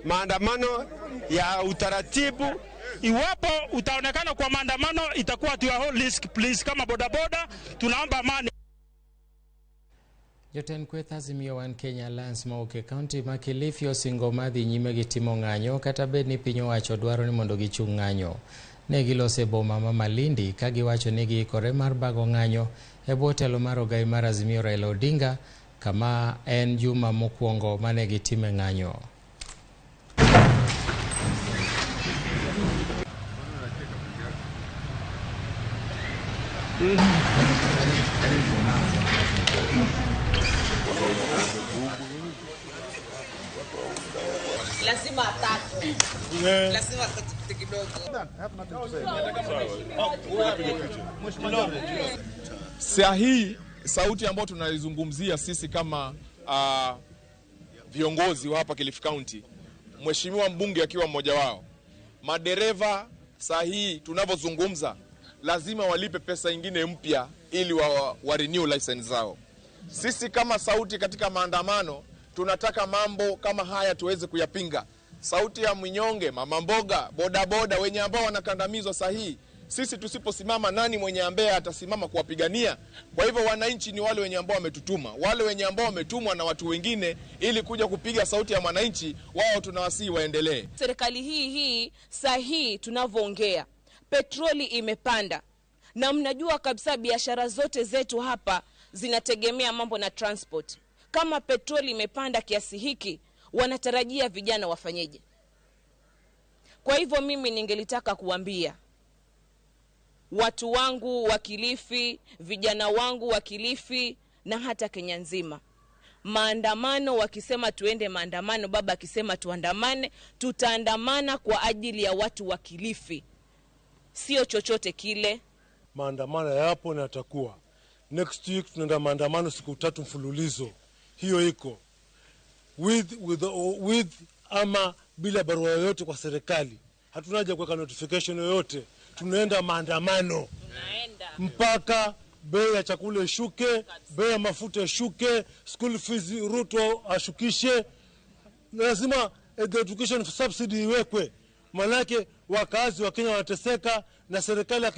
Maandamano ya utaratibu. Iwapo utaonekana kwa maandamano itakuwa tu whole risk, please. Kama bodaboda tunaomba amani. Joten kweth Azimio One Kenya Alliance Mauke County ma Kilifi osingo madhi nyime gi timo ng'anyo kata bed ni piny owacho dwaro ni mondo gichung ng'anyo. Ne gilose boma ma Malindi ka giwacho ni giikore mar bago ng'anyo e bwo telo mar ogai mar Azimio Raila Odinga kama en juma mokwongo mane gitime ng'anyo. Lazima atatu. Lazima atatu kidogo. Saa hii sauti ambayo tunaizungumzia sisi kama viongozi wa hapa Kilifi County, mheshimiwa mbunge akiwa mmoja wao. Madereva saa hii tunavyozungumza lazima walipe pesa nyingine mpya ili wa renew license zao. Sisi kama sauti katika maandamano tunataka mambo kama haya tuweze kuyapinga. Sauti ya mnyonge, mama mboga, bodaboda wenye ambao wanakandamizwa sahihi. Sisi tusiposimama, nani mwenye ambaye atasimama kuwapigania? Kwa hivyo wananchi ni wale wenye ambao wametutuma, wale wenye ambao wametumwa na watu wengine ili kuja kupiga sauti ya mwananchi. Wao tunawasihi waendelee. Serikali hii sahihi tunavyoongea, petroli imepanda. Na mnajua kabisa biashara zote zetu hapa zinategemea mambo na transport. Kama petroli imepanda kiasi hiki, wanatarajia vijana wafanyeje? Kwa hivyo mimi ningelitaka kuambia watu wangu wa Kilifi, vijana wangu wa Kilifi na hata Kenya nzima. Maandamano, wakisema tuende maandamano, baba akisema tuandamane, tutaandamana kwa ajili ya watu wa Kilifi. Sio chochote kile. Maandamano yapo na yatakuwa. Next week tunaenda maandamano siku 3 mfululizo. Hiyo iko. With ama bila barua yoyote kwa serikali. Hatuna haja kuweka notification yoyote. Tunaenda maandamano. Mpaka bei ya chakula ishuke, bei ya mafuta ishuke, school fees Ruto ashukishe. Lazima education subsidy iwekwe. Manake wakazi wa Kenya wanateseka na serikali